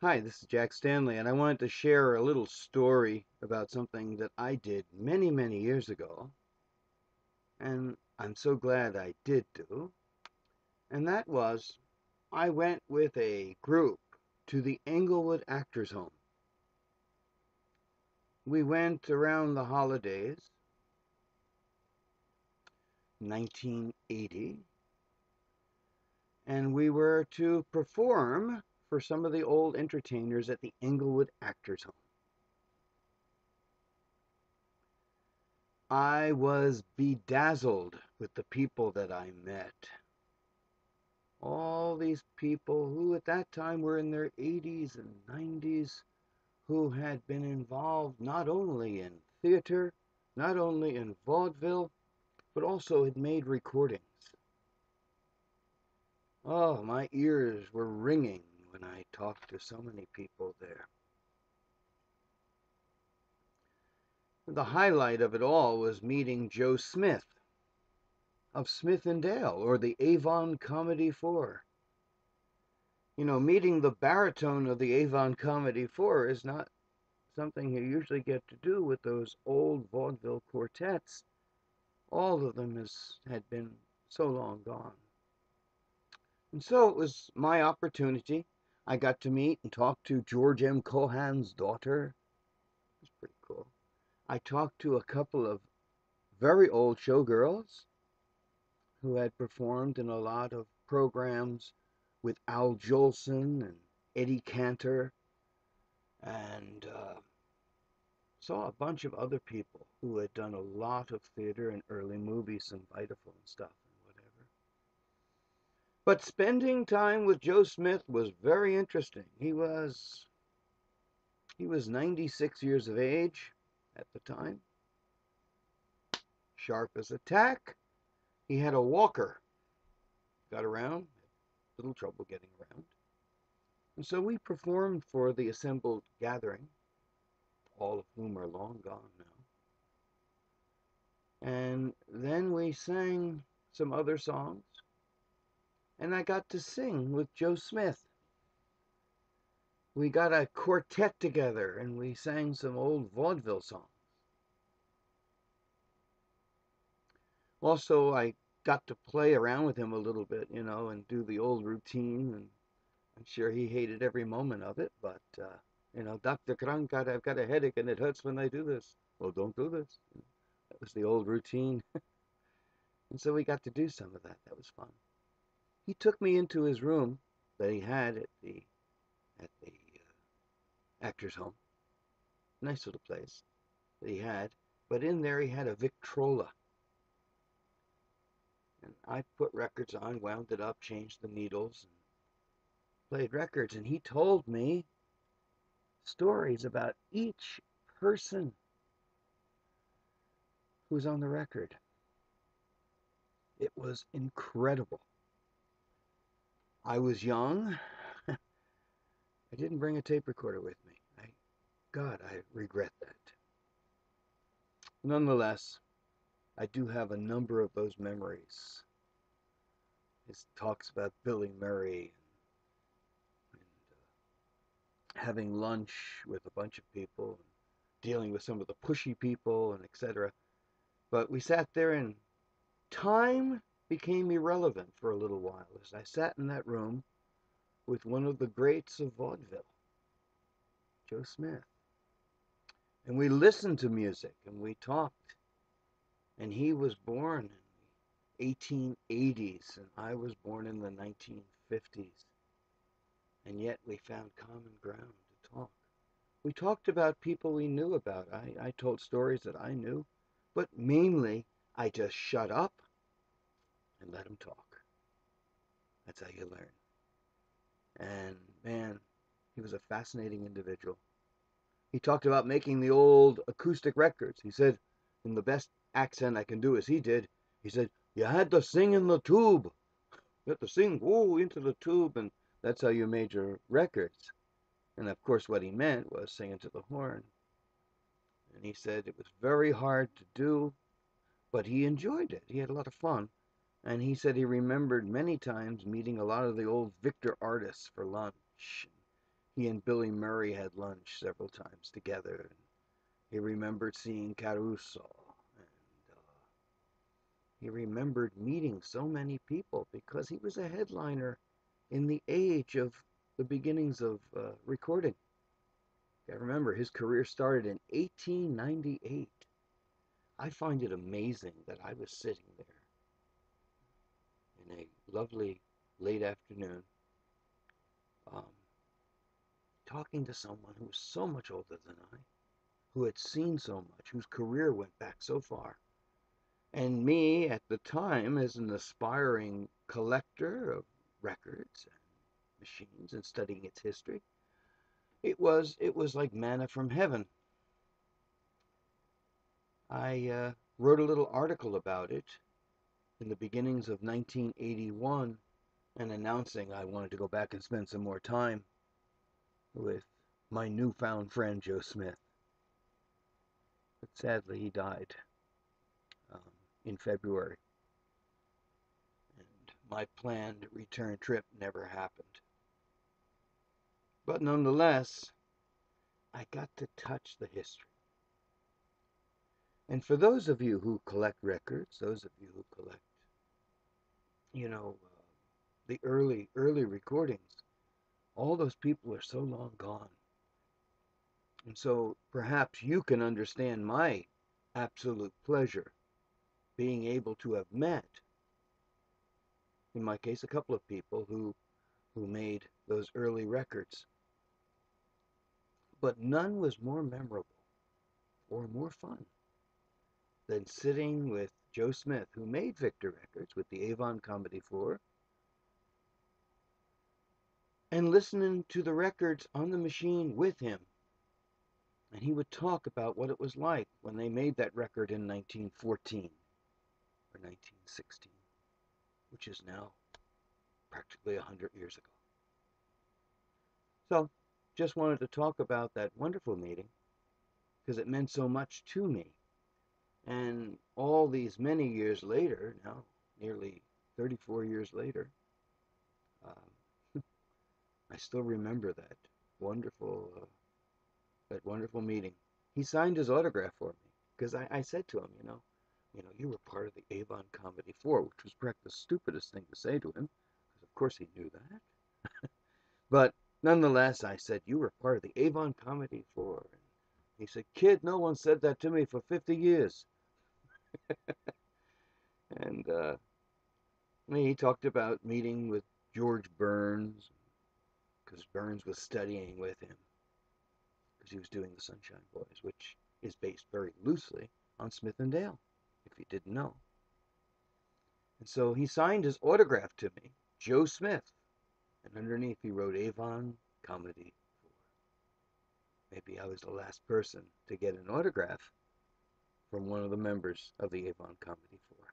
Hi, this is Jack Stanley, and I wanted to share a little story about something that I did many, many years ago, and I'm so glad I did do. And that was, I went with a group to the Englewood Actors Home. We went around the holidays, 1980, and we were to perform for some of the old entertainers at the Englewood Actors Home. I was bedazzled with the people that I met. All these people who at that time were in their 80s and 90s, who had been involved not only in theater, not only in vaudeville, but also had made recordings. Oh, my ears were ringing when I talked to so many people there. The highlight of it all was meeting Joe Smith of Smith and Dale, or the Avon Comedy Four. Meeting the baritone of the Avon Comedy Four is not something you usually get to do with those old vaudeville quartets. All of them had been so long gone. And so it was my opportunity. I got to meet and talk to George M. Cohan's daughter. It was pretty cool. I talked to a couple of very old showgirls who had performed in a lot of programs with Al Jolson and Eddie Cantor, and saw a bunch of other people who had done a lot of theater and early movies, some Vitaphone stuff and whatever. But spending time with Joe Smith was very interesting. He was 96 years of age at the time, sharp as a tack. He had a walker, got around, had little trouble getting around. And so we performed for the assembled gathering, all of whom are long gone now. And then we sang some other songs, and I got to sing with Joe Smith. We got a quartet together and we sang some old vaudeville songs. Also, I got to play around with him a little bit, and do the old routine. And I'm sure he hated every moment of it, but, Dr. Krankheit, I've got a headache and it hurts when I do this. Well, don't do this. That was the old routine. And so we got to do some of that. That was fun. He took me into his room that he had at the actor's home. Nice little place that he had. But in there he had a Victrola. And I put records on, wound it up, changed the needles, and played records. And he told me stories about each person who's on the record. It was incredible. I was young. I didn't bring a tape recorder with me. God, I regret that. Nonetheless, I do have a number of those memories. It talks about Billy Murray and having lunch with a bunch of people, and dealing with some of the pushy people, and etc. But we sat there, and time became irrelevant for a little while as I sat in that room with one of the greats of vaudeville, Joe Smith. And we listened to music and we talked. And he was born in the 1880s and I was born in the 1950s. And yet we found common ground to talk. We talked about people we knew about. I told stories that I knew, but mainly I just shut up and let him talk. That's how you learn. And man, he was a fascinating individual. He talked about making the old acoustic records. He said, in the best accent I can do as he did, he said, you had to sing in the tube. You had to sing, whoa, into the tube, and that's how you made your records. And of course, what he meant was sing into the horn. And he said it was very hard to do, but he enjoyed it. He had a lot of fun. And he said he remembered many times meeting a lot of the old Victor artists for lunch, He and Billy Murray had lunch several times together. And he remembered seeing Caruso. And he remembered meeting so many people because he was a headliner in the age of the beginnings of recording. I remember his career started in 1898. I find it amazing that I was sitting there in a lovely late afternoon um, talking to someone who was so much older than I, who had seen so much, whose career went back so far. And me at the time, as an aspiring collector of records and machines and studying its history, it was like manna from heaven. I wrote a little article about it in the beginnings of 1981 and announcing I wanted to go back and spend some more time with my newfound friend Joe Smith. But sadly, he died um, in February, and my planned return trip never happened. But nonetheless, I got to touch the history. And for those of you who collect records, those of you who collect, you know, the early recordings, all those people are so long gone. And so perhaps you can understand my absolute pleasure being able to have met, in my case, a couple of people who made those early records. But none was more memorable or more fun than sitting with Joe Smith, who made Victor Records with the Avon Comedy Floor, and listening to the records on the machine with him. And he would talk about what it was like when they made that record in 1914 or 1916, which is now practically 100 years ago. So, just wanted to talk about that wonderful meeting because it meant so much to me. And all these many years later, now nearly 34 years later, I still remember wonderful, that wonderful meeting. He signed his autograph for me because I said to him, you were part of the Avon Comedy Four, which was perhaps the stupidest thing to say to him, because of course he knew that. But nonetheless, I said, you were part of the Avon Comedy Four. And he said, kid, no one said that to me for 50 years. And he talked about meeting with George Burns, because Burns was studying with him, because he was doing the Sunshine Boys, which is based very loosely on Smith and Dale, if you didn't know. And so he signed his autograph to me, Joe Smith, and underneath he wrote Avon Comedy 4. Maybe I was the last person to get an autograph from one of the members of the Avon Comedy 4.